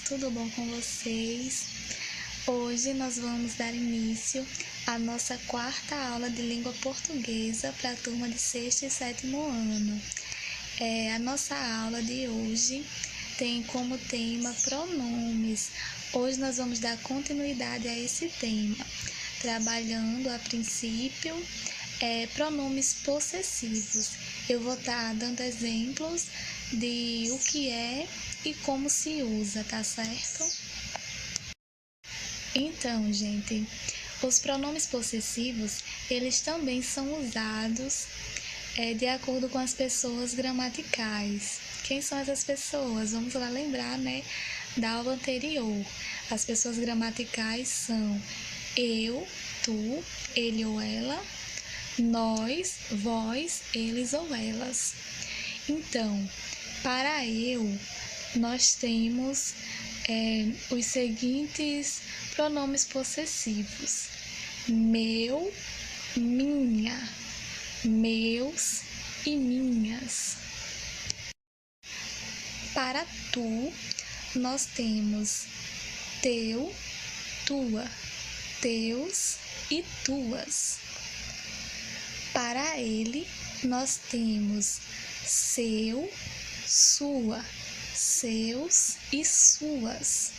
tudo bom com vocês? Hoje nós vamos dar início à nossa quarta aula de língua portuguesa para a turma de sexto e sétimo ano. A nossa aula de hoje tem como tema pronomes. Hoje nós vamos dar continuidade a esse tema, trabalhando a princípio pronomes possessivos. Eu vou estar dando exemplos de o que é e como se usa, tá certo? Então, gente, os pronomes possessivos, eles também são usados de acordo com as pessoas gramaticais. Quem são essas pessoas? Vamos lá lembrar, da aula anterior. As pessoas gramaticais são eu, tu, ele ou ela, nós, vós, eles ou elas. Então, para eu, nós temos os seguintes pronomes possessivos: meu, minha, meus e minhas. Para tu, nós temos teu, tua, teus e tuas. Para ele, nós temos seu, sua, seus e suas.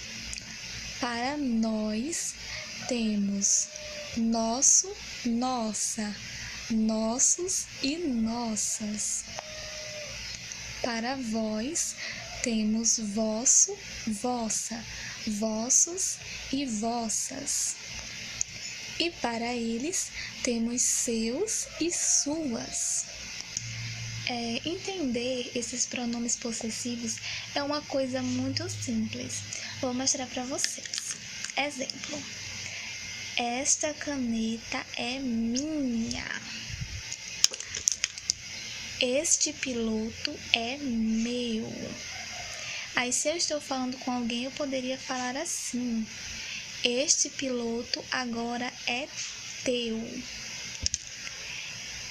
Para nós, temos nosso, nossa, nossos e nossas. Para vós, temos vosso, vossa, vossos e vossas. E para eles, temos seus e suas. Entender esses pronomes possessivos é uma coisa muito simples. Vou mostrar para vocês. Exemplo: esta caneta é minha. Este piloto é meu. Aí, se eu estou falando com alguém, eu poderia falar assim: este piloto agora é teu.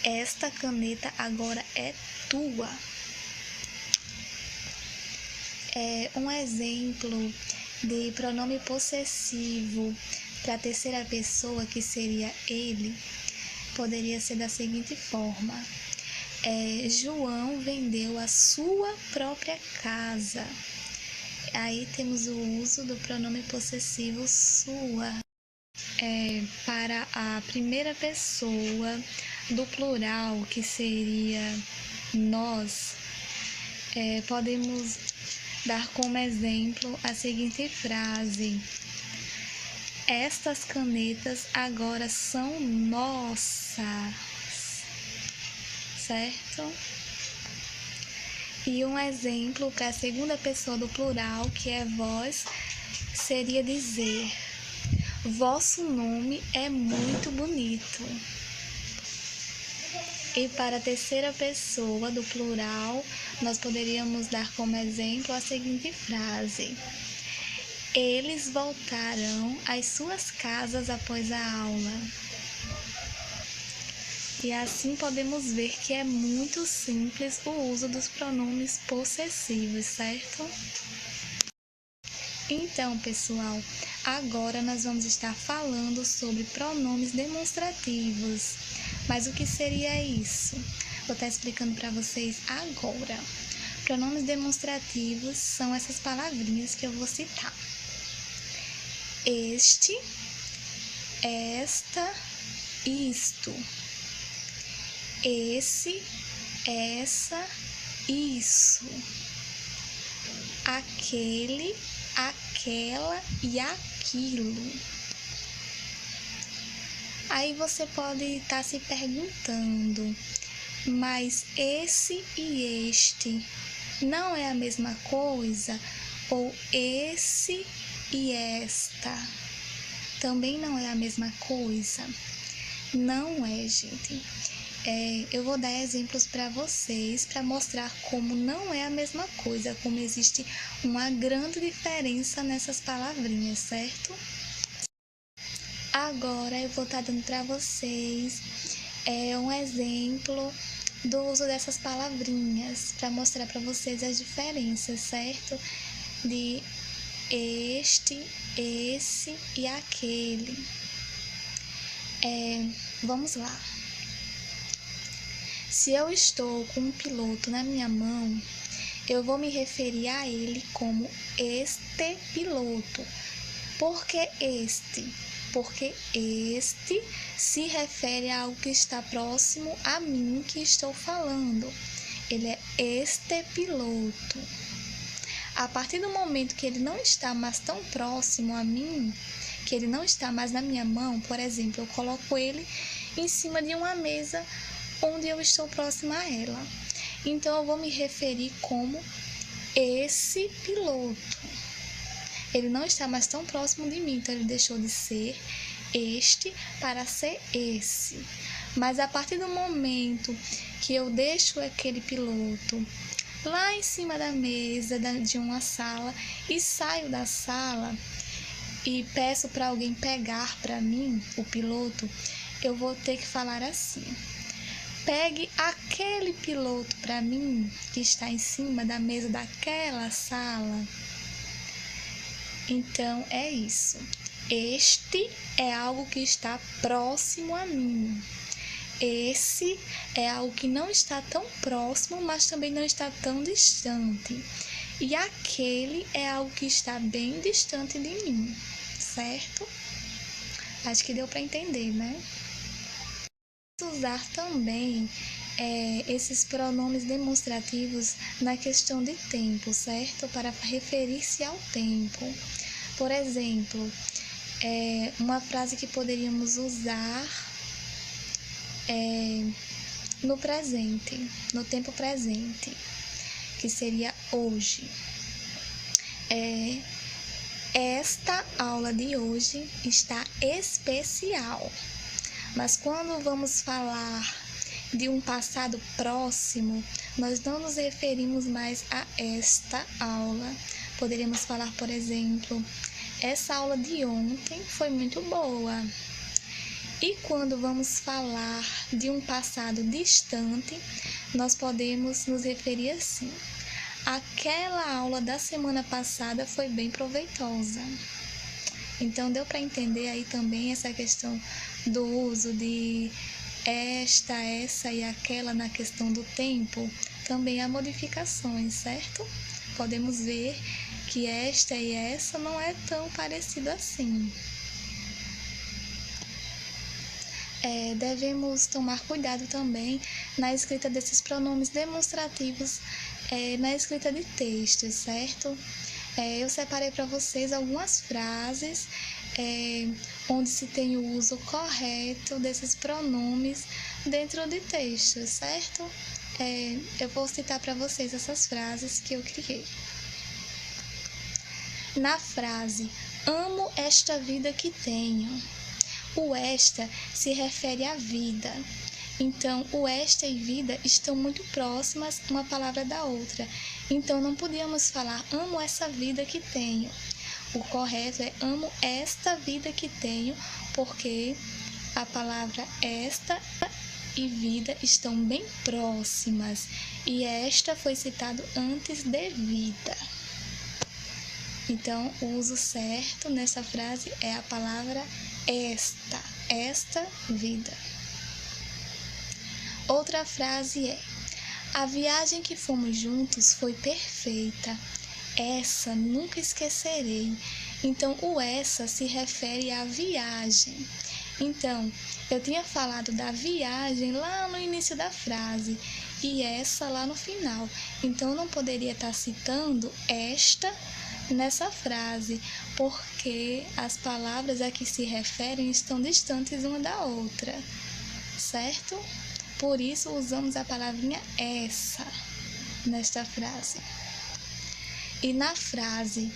Esta caneta agora é tua. Um exemplo de pronome possessivo para a terceira pessoa, que seria ele, poderia ser da seguinte forma: João vendeu a sua própria casa. Aí temos o uso do pronome possessivo sua. Para a primeira pessoa do plural, que seria nós, podemos dar como exemplo a seguinte frase: estas canetas agora são nossas, certo? E um exemplo para a segunda pessoa do plural, que é vós, seria dizer: vosso nome é muito bonito. E para a terceira pessoa do plural, nós poderíamos dar como exemplo a seguinte frase: eles voltarão às suas casas após a aula. E assim podemos ver que é muito simples o uso dos pronomes possessivos, certo? Então, pessoal, agora nós vamos estar falando sobre pronomes demonstrativos. Mas o que seria isso? Vou estar explicando para vocês agora. Pronomes demonstrativos são essas palavrinhas que eu vou citar: este, esta, isto. Esse, essa, isso. Aquele, aquela e aquilo. Aí você pode estar se perguntando: mas esse e este não é a mesma coisa? Ou esse e esta também não é a mesma coisa? Não é, gente. Eu vou dar exemplos para vocês para mostrar como não é a mesma coisa, como existe uma grande diferença nessas palavrinhas, certo? Agora eu vou estar dando para vocês um exemplo do uso dessas palavrinhas para mostrar para vocês as diferenças, certo? De este, esse e aquele. Vamos lá. Se eu estou com um piloto na minha mão, eu vou me referir a ele como este piloto. Por que este? Porque este se refere a algo que está próximo a mim que estou falando. Ele é este piloto. A partir do momento que ele não está mais tão próximo a mim, que ele não está mais na minha mão, por exemplo, eu coloco ele em cima de uma mesa onde eu estou próxima a ela. Então, eu vou me referir como esse piloto. Ele não está mais tão próximo de mim, então ele deixou de ser este para ser esse. Mas a partir do momento que eu deixo aquele piloto lá em cima da mesa de uma sala e saio da sala e peço para alguém pegar para mim o piloto, eu vou ter que falar assim: pegue aquele piloto para mim que está em cima da mesa daquela sala. Então, é isso. Este é algo que está próximo a mim. Esse é algo que não está tão próximo, mas também não está tão distante. E aquele é algo que está bem distante de mim, certo? Acho que deu para entender, né? Vamos usar também esses pronomes demonstrativos na questão de tempo, certo? Para referir-se ao tempo. Por exemplo, uma frase que poderíamos usar no presente, no tempo presente, que seria hoje. Esta aula de hoje está especial. Mas quando vamos falar de um passado próximo, nós não nos referimos mais a esta aula. Poderíamos falar, por exemplo, essa aula de ontem foi muito boa. E quando vamos falar de um passado distante, nós podemos nos referir assim: aquela aula da semana passada foi bem proveitosa. Então, deu para entender aí também essa questão do uso de esta, essa e aquela na questão do tempo. Também há modificações, certo? Podemos ver que esta e essa não é tão parecido assim. Devemos tomar cuidado também na escrita desses pronomes demonstrativos, na escrita de textos, certo? Eu separei para vocês algumas frases onde se tem o uso correto desses pronomes dentro de textos, certo? Eu vou citar para vocês essas frases que eu criei. Na frase, amo esta vida que tenho, o esta se refere à vida. Então, o esta e vida estão muito próximas uma palavra da outra. Então, não podíamos falar amo essa vida que tenho. O correto é amo esta vida que tenho, porque a palavra esta e vida estão bem próximas. E esta foi citado antes de vida. Então, o uso certo nessa frase é a palavra esta vida. Outra frase é: a viagem que fomos juntos foi perfeita. Essa nunca esquecerei. Então, o essa se refere à viagem. Então, eu tinha falado da viagem lá no início da frase e essa lá no final. Então, eu não poderia estar citando esta nessa frase, porque as palavras a que se referem estão distantes uma da outra, certo? Por isso, usamos a palavrinha essa nesta frase. E na frase,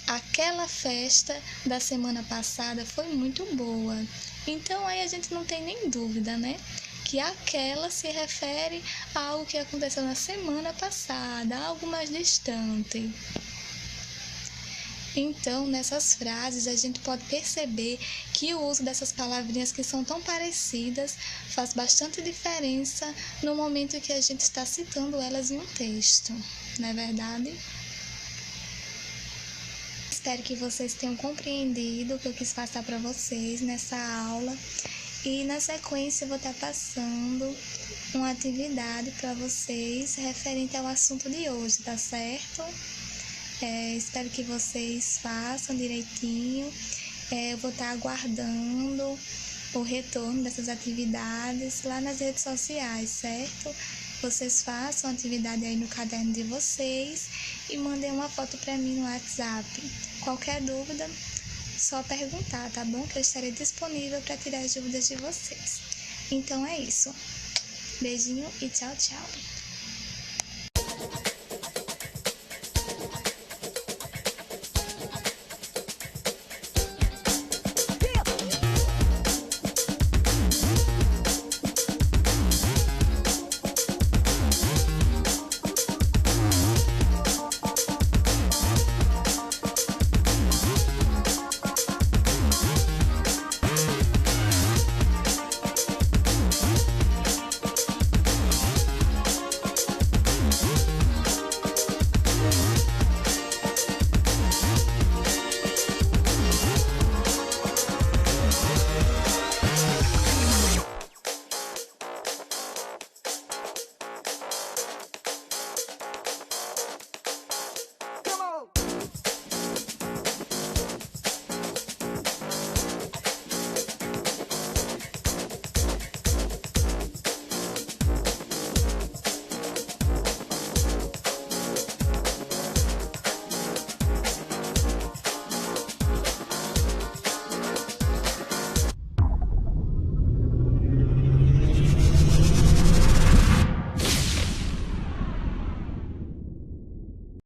aquela festa da semana passada foi muito boa. Então, aí a gente não tem nem dúvida, né? Que aquela se refere a algo que aconteceu na semana passada, algo mais distante. Então, nessas frases, a gente pode perceber que o uso dessas palavrinhas que são tão parecidas faz bastante diferença no momento em que a gente está citando elas em um texto, não é verdade? espero que vocês tenham compreendido o que eu quis passar para vocês nessa aula. E na sequência eu vou estar passando uma atividade para vocês referente ao assunto de hoje, tá certo? Espero que vocês façam direitinho. Eu vou estar aguardando o retorno dessas atividades lá nas redes sociais, certo? Vocês façam a atividade aí no caderno de vocês e mandem uma foto para mim no WhatsApp. Qualquer dúvida, só perguntar, tá bom? Que eu estarei disponível para tirar as dúvidas de vocês. Então é isso. Beijinho e tchau, tchau.